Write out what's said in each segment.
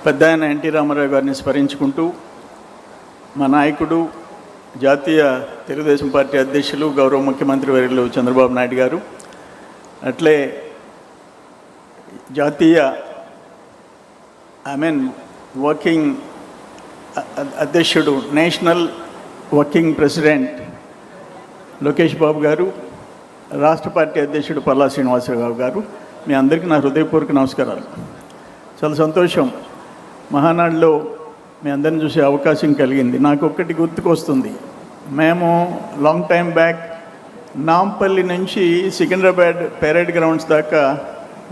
పెద్దాయన ఎన్టీ రామారావు గారిని స్మరించుకుంటూ మా నాయకుడు జాతీయ తెలుగుదేశం పార్టీ అధ్యక్షులు గౌరవ ముఖ్యమంత్రి వర్యులు చంద్రబాబు నాయుడు గారు, అట్లే జాతీయ వర్కింగ్ అధ్యక్షుడు national working president Lokesh Babu గారు, రాష్ట్ర పార్టీ అధ్యక్షుడు పల్లా శ్రీనివాసరావు గారు, మీ అందరికీ నా హృదయపూర్వక నమస్కారాలు. చాలా సంతోషం, మహానాడులో మీ అందరిని చూసే అవకాశం కలిగింది. నాకు ఒక్కటి గుర్తుకొస్తుంది. మేము లాంగ్ టైం బ్యాక్ నాంపల్లి నుంచి సికింద్రాబాద్ పెరేడ్ గ్రౌండ్స్ దాకా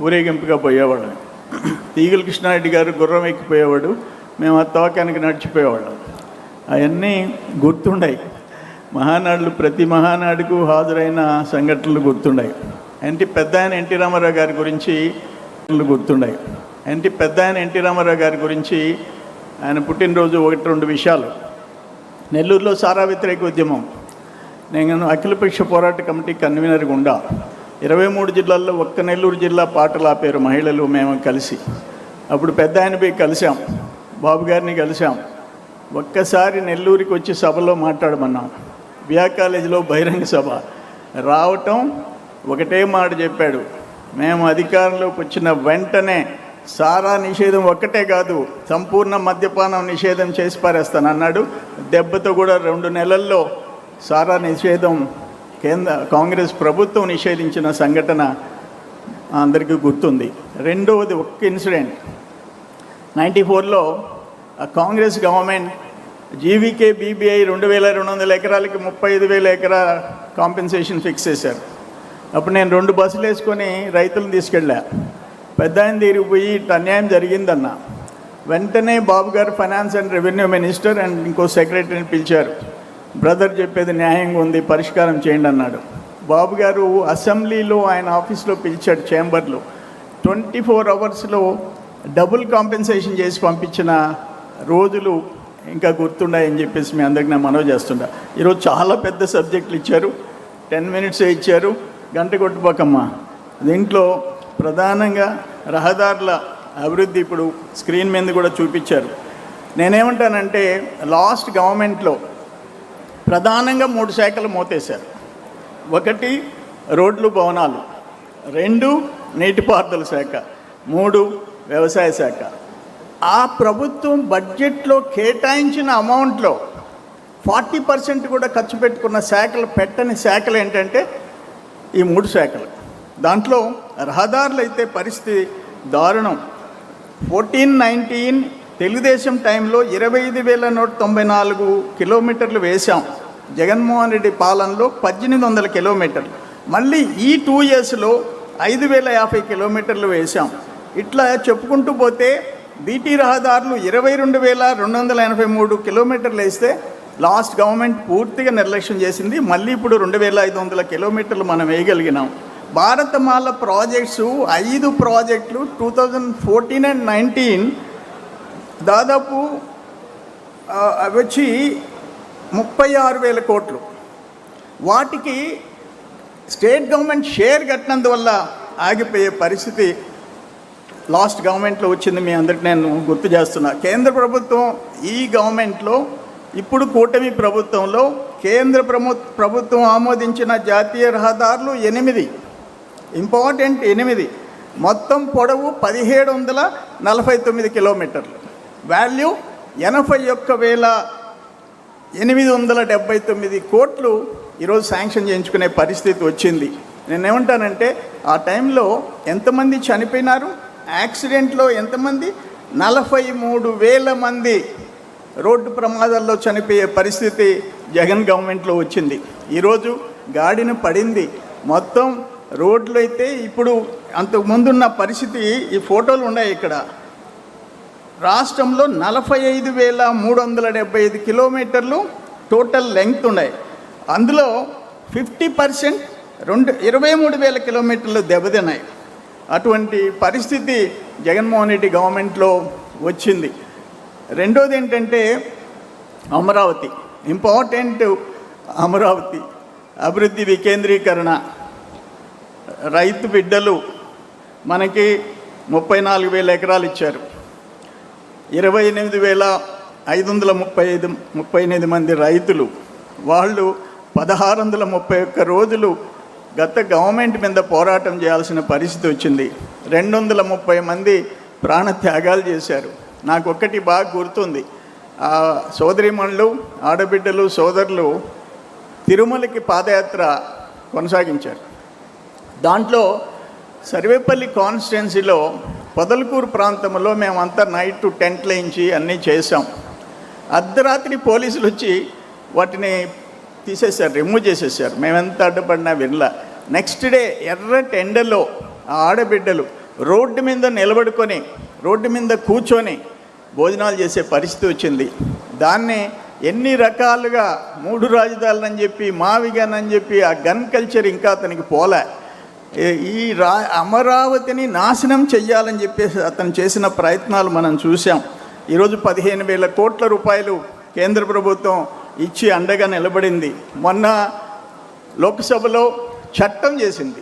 ఊరేగింపుగా పోయేవాళ్ళం. తీగల కృష్ణారెడ్డి గారు గుర్రం ఎక్కిపోయేవాడు, మేము ఆ తోకానికి నడిచిపోయేవాళ్ళం. అవన్నీ గుర్తుండాయి. మహానాడులు ప్రతి మహానాడుకు హాజరైన సంఘటనలు గుర్తుండాయి. పెద్దాయన ఎన్టీ రామారావు గారి గురించి గుర్తుండాయి. పెద్దాయన ఎన్టీ రామారావు గారి గురించి ఆయన పుట్టినరోజు 1-2 విషయాలు. నెల్లూరులో సారా వ్యతిరేక ఉద్యమం, నేను అఖిలపక్ష పోరాట కమిటీ కన్వీనర్గా ఉండా. 23 జిల్లాల్లో ఒక్క నెల్లూరు జిల్లా పాటలు ఆపారు మహిళలు, మేము కలిసి. అప్పుడు పెద్దాయన పోయి కలిసాం, బాబు గారిని కలిసాం. ఒక్కసారి నెల్లూరికి వచ్చి సభలో మాట్లాడమన్నాం. బిఆర్ కాలేజీలో బహిరంగ సభ. రావటం ఒకటే మాట చెప్పాడు, మేము అధికారంలోకి వచ్చిన వెంటనే సారా నిషేధం ఒక్కటే కాదు, సంపూర్ణ మద్యపానం నిషేధం చేసి పారేస్తాను అన్నాడు. దెబ్బతో కూడా 2 నెలల్లో సారా నిషేధం కాంగ్రెస్ ప్రభుత్వం నిషేధించిన సంఘటన అందరికీ గుర్తుంది. రెండవది ఒక్క ఇన్సిడెంట్, 94లో కాంగ్రెస్ గవర్నమెంట్ జీవీకే బీబీఐ 2200 ఎకరాలకి 35,000 ఎకరా కాంపెన్సేషన్ ఫిక్స్ చేశారు. అప్పుడు నేను 2 బస్సులు వేసుకొని రైతులను తీసుకెళ్ళా. పెద్దాయన దగ్గరికి పోయి ఇట్లా అన్యాయం జరిగిందన్న. వెంటనే బాబు గారు finance and revenue minister and ఇంకో సెక్రటరీని పిలిచారు. బ్రదర్ చెప్పేది న్యాయంగా ఉంది, పరిష్కారం చేయండి అన్నాడు. బాబు గారు అసెంబ్లీలో ఆయన ఆఫీస్లో పిలిచాడు, చేంబర్లో. 24 అవర్స్లో డబుల్ కాంపెన్సేషన్ చేసి పంపించిన రోజులు ఇంకా గుర్తున్నాయని చెప్పేసి మీ అందరికీ నేను మనవి చేస్తుంటా. ఈరోజు చాలా పెద్ద సబ్జెక్టులు ఇచ్చారు, 10 మినిట్సే ఇచ్చారు, గంట కొట్టుకోకమ్మా. దీంట్లో ప్రధానంగా రహదారుల అభివృద్ధి ఇప్పుడు స్క్రీన్ మీద కూడా చూపించారు. నేనేమంటానంటే లాస్ట్ గవర్నమెంట్లో ప్రధానంగా 3 శాఖలు మోతేశారు. 1 రోడ్లు భవనాలు, 2 నీటిపారుదల శాఖ, 3 వ్యవసాయ శాఖ. ఆ ప్రభుత్వం బడ్జెట్లో కేటాయించిన అమౌంట్లో 40% కూడా ఖర్చు పెట్టుకున్న శాఖలు, పెట్టని శాఖలు ఏంటంటే ఈ 3 శాఖలు. దాంట్లో రహదారులు అయితే పరిస్థితి దారుణం. 14-19 తెలుగుదేశం టైంలో 25,194 కిలోమీటర్లు వేశాం. జగన్మోహన్ రెడ్డి పాలనలో 1,800 కిలోమీటర్లు. మళ్ళీ ఈ 2 ఇయర్స్లో 5,050 కిలోమీటర్లు వేశాం. ఇట్లా చెప్పుకుంటూ పోతే బీటీ రహదారులు 22,283 కిలోమీటర్లు వేస్తే లాస్ట్ గవర్నమెంట్ పూర్తిగా నిర్లక్ష్యం చేసింది. మళ్ళీ ఇప్పుడు 2,500 కిలోమీటర్లు మనం వేయగలిగినాం. భారతమాల ప్రాజెక్ట్స్ 5 ప్రాజెక్టులు 2014 and 19 దాదాపు వచ్చి 36,000 కోట్లు. వాటికి స్టేట్ గవర్నమెంట్ షేర్ కట్టినందువల్ల ఆగిపోయే పరిస్థితి లాస్ట్ గవర్నమెంట్లో వచ్చింది. మీ అందరికీ నేను గుర్తు చేస్తున్నా. కేంద్ర ప్రభుత్వం ఈ గవర్నమెంట్లో, ఇప్పుడు కూటమి ప్రభుత్వంలో కేంద్ర ప్రభుత్వం ఆమోదించిన జాతీయ రహదారులు 8 ఇంపార్టెంట్ 8, మొత్తం పొడవు 1,749 కిలోమీటర్లు, వాల్యూ 81,879 కోట్లు ఈరోజు శాంక్షన్ చేయించుకునే పరిస్థితి వచ్చింది. నేనేమంటానంటే ఆ టైంలో ఎంతమంది చనిపోయినారు, యాక్సిడెంట్లో ఎంతమంది, 43,000 మంది రోడ్డు ప్రమాదాల్లో చనిపోయే పరిస్థితి జగన్ గవర్నమెంట్లో వచ్చింది. ఈరోజు గాడిన పడింది. మొత్తం రోడ్లు అయితే ఇప్పుడు అంతకుముందున్న పరిస్థితి, ఈ ఫోటోలు ఉన్నాయి ఇక్కడ. రాష్ట్రంలో 45,375 కిలోమీటర్లు టోటల్ లెంగ్త్ ఉన్నాయి. అందులో 50% 23,000 కిలోమీటర్లు దెబ్బతిన్నాయి. అటువంటి పరిస్థితి జగన్మోహన్ రెడ్డి గవర్నమెంట్లో వచ్చింది. రెండోది ఏంటంటే అమరావతి, ఇంపార్టెంట్ అమరావతి అభివృద్ధి వికేంద్రీకరణ. రైతు బిడ్డలు మనకి 34,000 ఎకరాలు ఇచ్చారు. 28,538 మంది రైతులు, వాళ్ళు 1,631 రోజులు గత గవర్నమెంట్ మీద పోరాటం చేయాల్సిన పరిస్థితి వచ్చింది. 230 మంది ప్రాణత్యాగాలు చేశారు. నాకు ఒక్కటి బాగా గుర్తుంది, ఆ సోదరిమణులు, ఆడబిడ్డలు, సోదరులు తిరుమలకి పాదయాత్ర కొనసాగించారు. దాంట్లో సర్వేపల్లి కాన్స్టిట్యున్సీలో పొదలకూరు ప్రాంతంలో మేమంతా నైట్ టెంట్లు వేయించి అన్నీ చేసాం. అర్ధరాత్రి పోలీసులు వచ్చి వాటిని తీసేశారు, రిమూవ్ చేసేసారు. మేమెంత అడ్డుపడినా వినలా. నెక్స్ట్ డే ఎర్రటి ఎండలో ఆ ఆడబిడ్డలు రోడ్డు మీద నిలబడుకొని, రోడ్డు మీద కూర్చొని భోజనాలు చేసే పరిస్థితి వచ్చింది. దాన్ని ఎన్ని రకాలుగా 3 రాజధానులని చెప్పి, మావిగన్ చెప్పి, ఆ గన్ కల్చర్ ఇంకా అతనికి పోలే. ఈ అమరావతిని నాశనం చెయ్యాలని చెప్పేసి అతను చేసిన ప్రయత్నాలు మనం చూసాం. ఈరోజు 15,000 కోట్ల రూపాయలు కేంద్ర ప్రభుత్వం ఇచ్చి అండగా నిలబడింది. మొన్న లోక్సభలో చట్టం చేసింది,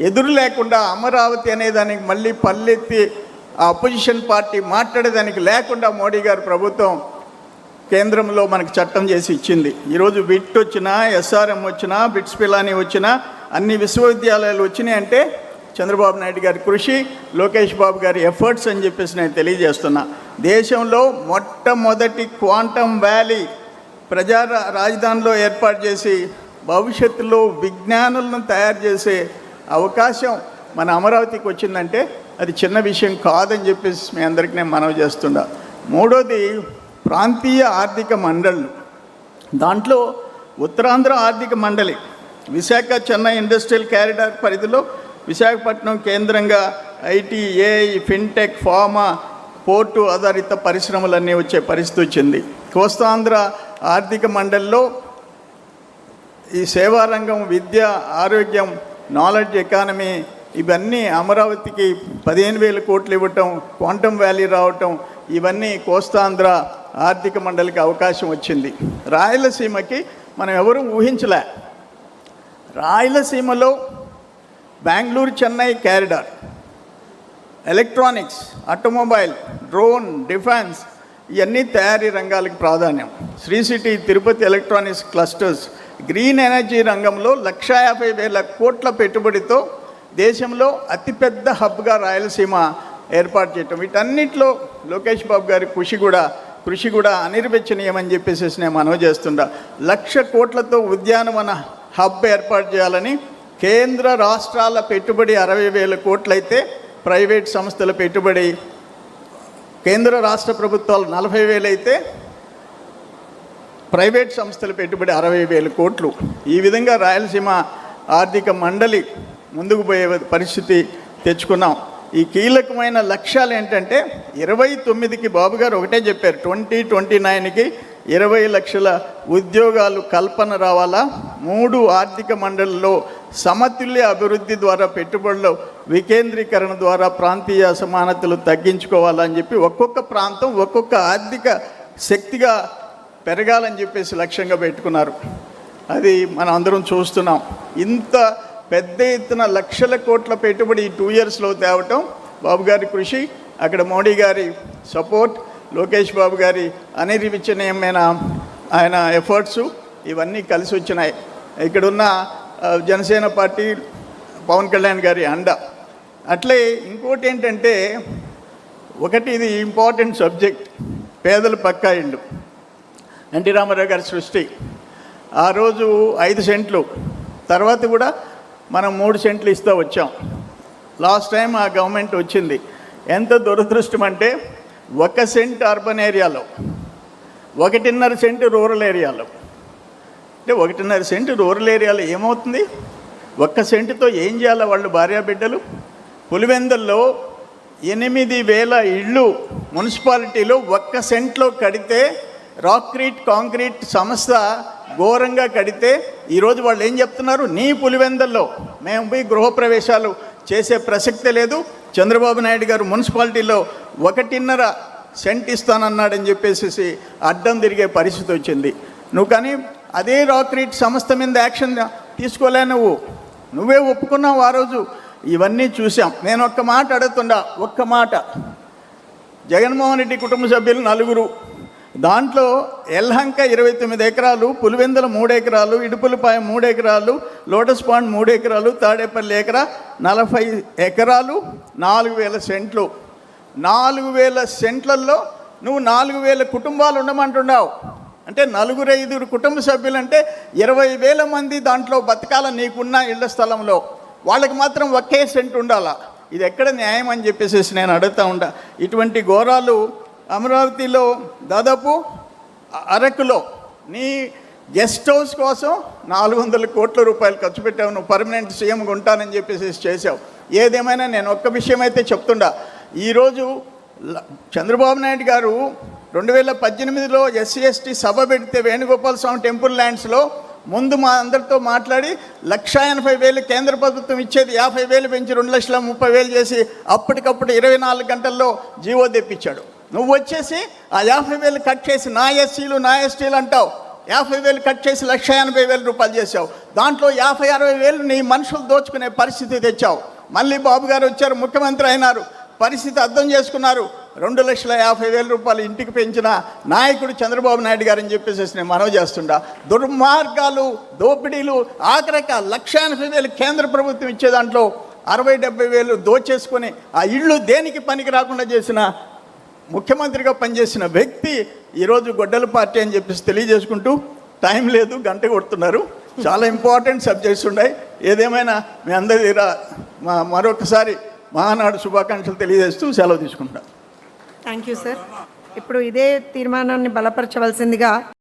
ఎదురు లేకుండా అమరావతి అనేదానికి మళ్ళీ పల్లెత్తి ఆ అపోజిషన్ పార్టీ మాట్లాడేదానికి లేకుండా మోడీ గారు ప్రభుత్వం కేంద్రంలో మనకు చట్టం చేసి ఇచ్చింది. ఈరోజు బిట్ వచ్చినా, ఎస్ఆర్ఎం వచ్చినా, బిట్స్ పిలాని వచ్చినా, అన్ని విశ్వవిద్యాలయాలు వచ్చినాయి అంటే చంద్రబాబు నాయుడు గారి కృషి, లోకేష్ బాబు గారి ఎఫర్ట్స్ అని చెప్పేసి నేను తెలియజేస్తున్నా. దేశంలో మొట్టమొదటి క్వాంటమ్ వ్యాలీ ప్రజా రాజధానిలో ఏర్పాటు చేసి భవిష్యత్తులో విజ్ఞానులను తయారు చేసే అవకాశం మన అమరావతికి వచ్చిందంటే అది చిన్న విషయం కాదని చెప్పేసి మీ అందరికీ నేను మనవి చేస్తున్నా. మూడోది ప్రాంతీయ ఆర్థిక మండళ్ళు. దాంట్లో ఉత్తరాంధ్ర ఆర్థిక మండలి విశాఖ చెన్నై ఇండస్ట్రియల్ కారిడార్ పరిధిలో విశాఖపట్నం కేంద్రంగా IT, AI, fintech, pharma, port ఆధారిత పరిశ్రమలన్నీ వచ్చే పరిస్థితి వచ్చింది. కోస్తాంధ్ర ఆర్థిక మండలిలో ఈ సేవారంగం, విద్య, ఆరోగ్యం, నాలెడ్జ్ ఎకానమీ ఇవన్నీ అమరావతికి 15,000 కోట్లు ఇవ్వటం, క్వాంటమ్ వ్యాలీ రావటం, ఇవన్నీ కోస్తాంధ్ర ఆర్థిక మండలికి అవకాశం వచ్చింది. రాయలసీమకి మనం ఎవరూ ఊహించలే. రాయలసీమలో Bengaluru Chennai corridor, electronics, automobile, drone, defence ఇవన్నీ తయారీ రంగాలకు ప్రాధాన్యం. Sri City, Tirupati electronics clusters, green energy రంగంలో 1,50,000 కోట్ల పెట్టుబడితో దేశంలో అతిపెద్ద హబ్గా రాయలసీమ ఏర్పాటు చేయటం, వీటన్నిటిలో లోకేష్ బాబు గారి కృషి కూడా అనిర్వచనీయమని చెప్పేసి నేను మనవి చేస్తుండా. 1,00,000 కోట్లతో ఉద్యానవన హబ్ ఏర్పాటు చేయాలని కేంద్ర రాష్ట్రాల పెట్టుబడి 60,000 కోట్లయితే ప్రైవేట్ సంస్థల పెట్టుబడి కేంద్ర రాష్ట్ర ప్రభుత్వాలు 40,000 అయితే ప్రైవేట్ సంస్థల పెట్టుబడి 60,000 కోట్లు. ఈ విధంగా రాయలసీమ ఆర్థిక మండలి ముందుకు పోయే పరిస్థితి తెచ్చుకున్నాం. ఈ కీలకమైన లక్ష్యాలు ఏంటంటే 29కి బాబు గారు ఒకటే చెప్పారు, 2029కి 20 లక్షల ఉద్యోగాలు కల్పన రావాలా, 3 ఆర్థిక మండలిలో సమతుల్య అభివృద్ధి ద్వారా, పెట్టుబడుల వికేంద్రీకరణ ద్వారా ప్రాంతీయ అసమానతలు తగ్గించుకోవాలని చెప్పి ఒక్కొక్క ప్రాంతం ఒక్కొక్క ఆర్థిక శక్తిగా పెరగాలని చెప్పేసి లక్ష్యంగా పెట్టుకున్నారు. అది మనం అందరం చూస్తున్నాం. ఇంత పెద్ద ఎత్తున 1,00,000 కోట్ల పెట్టుబడి 2 ఇయర్స్లో తేవటం బాబు గారి కృషి, అక్కడ మోడీ గారి సపోర్ట్, లోకేష్ బాబు గారి అనిర్వచనీయమైన ఆయన ఎఫర్ట్స్ ఇవన్నీ కలిసి వచ్చినాయి. ఇక్కడున్న జనసేన పార్టీ, పవన్ కళ్యాణ్ గారి అండ. అట్లే ఇంకోటి ఏంటంటే, ఒకటి ఇది ఇంపార్టెంట్ సబ్జెక్ట్, పేదల పక్కా ఇళ్ళు. ఎన్టీ రామారావు గారి సృష్టి. ఆ రోజు 5 సెంట్లు, తర్వాత కూడా మనం 3 సెంట్లు ఇస్తూ వచ్చాం. లాస్ట్ టైం ఆ గవర్నమెంట్ వచ్చింది. ఎంత దురదృష్టం అంటే 1 సెంట్ అర్బన్ ఏరియాలో, 1.5 సెంటు రూరల్ ఏరియాలో. అంటే 1.5 సెంటు రూరల్ ఏరియాలో ఏమవుతుంది? 1 సెంటుతో ఏం చేయాలి వాళ్ళు భార్యాబిడ్డలు? పులివెందుల్లో 8,000 ఇళ్ళు మున్సిపాలిటీలో 1 సెంట్లో కడితే, రాక్రీట్ కాంక్రీట్ సంస్థ ఘోరంగా కడితే, ఈరోజు వాళ్ళు ఏం చెప్తున్నారు? నీ పులివెందుల్లో మేము పోయి గృహప్రవేశాలు చేసే ప్రసక్తే లేదు, చంద్రబాబు నాయుడు గారు మున్సిపాలిటీలో 1.5 సెంట్ ఇస్తానన్నాడని చెప్పేసి అడ్డం తిరిగే పరిస్థితి వచ్చింది. నువ్వు కానీ అదే రాక్రీట్ సంస్థ మీద యాక్షన్ తీసుకోలే, నువ్వే ఒప్పుకున్నావు ఆ రోజు. ఇవన్నీ చూసాం. నేను ఒక్క మాట అడుగుతుండా, ఒక్క మాట, జగన్మోహన్ రెడ్డి కుటుంబ సభ్యులు 4. దాంట్లో ఎల్హంక 29 ఎకరాలు, పులివెందుల 3 ఎకరాలు, ఇడుపులపాయ 3 ఎకరాలు, లోటస్ పాండ్ 3 ఎకరాలు, తాడేపల్లి ఎకరా 40 ఎకరాలు, 4,000 సెంట్లు. 4,000 సెంట్లలో నువ్వు 4,000 కుటుంబాలు ఉండమంటున్నావు. అంటే 4-5 కుటుంబ సభ్యులు అంటే 20,000 మంది దాంట్లో బతకాల నీకున్న ఇళ్ల స్థలంలో. వాళ్ళకి మాత్రం ఒకే సెంట్ ఉండాలా? ఇది ఎక్కడ న్యాయం అని చెప్పేసి నేను అడుగుతూ ఉంటా. ఇటువంటి ఘోరాలు అమరావతిలో దాదాపు అరకులో నీ గెస్ట్ హౌస్ కోసం 400 కోట్ల రూపాయలు ఖర్చు పెట్టావు. నువ్వు పర్మనెంట్ సీఎంగా ఉంటానని చెప్పేసి చేసావు. ఏదేమైనా నేను ఒక్క విషయం అయితే చెప్తుండా. ఈరోజు చంద్రబాబు నాయుడు గారు 2018లో ఎస్సీ ఎస్టీ సభ పెడితే వేణుగోపాల స్వామి టెంపుల్ ల్యాండ్స్లో ముందు మా అందరితో మాట్లాడి 1,80,000 కేంద్ర ప్రభుత్వం ఇచ్చేది 50,000 పెంచి 2,30,000 చేసి అప్పటికప్పుడు 24 గంటల్లో జీవో తెప్పించాడు. నువ్వు వచ్చేసి ఆ 50,000 కట్ చేసి నా ఎస్సీలు నా ఎస్టీలు అంటావు. 50,000 కట్ చేసి 1,80,000 రూపాయలు చేసావు. దాంట్లో 50-60,000 నీ మనుషులు దోచుకునే పరిస్థితి తెచ్చావు. మళ్ళీ బాబు గారు వచ్చారు, ముఖ్యమంత్రి అయినారు, పరిస్థితి అర్థం చేసుకున్నారు. 2,50,000 రూపాయలు ఇంటికి పెంచిన నాయకుడు చంద్రబాబు నాయుడు గారు అని చెప్పేసి నేను మనవి చేస్తుండా. దుర్మార్గాలు, దోపిడీలు, ఆఖరిక 1,80,000 కేంద్ర ప్రభుత్వం ఇచ్చే దాంట్లో 60-70,000 దోచేసుకొని ఆ ఇళ్ళు దేనికి పనికి రాకుండా చేసిన ముఖ్యమంత్రిగా పనిచేసిన వ్యక్తి ఈరోజు గొడ్డల పార్టీ అని చెప్పేసి తెలియజేసుకుంటూ, టైం లేదు, గంట కొడుతున్నారు, చాలా ఇంపార్టెంట్ సబ్జెక్ట్స్ ఉన్నాయి. ఏదేమైనా మీ అందరి దగ్గర మరొకసారి మహానాడు శుభాకాంక్షలు తెలియజేస్తూ సెలవు తీసుకుంటాను. Thank you sir. ఇప్పుడు ఇదే తీర్మానాన్ని బలపరచవలసిందిగా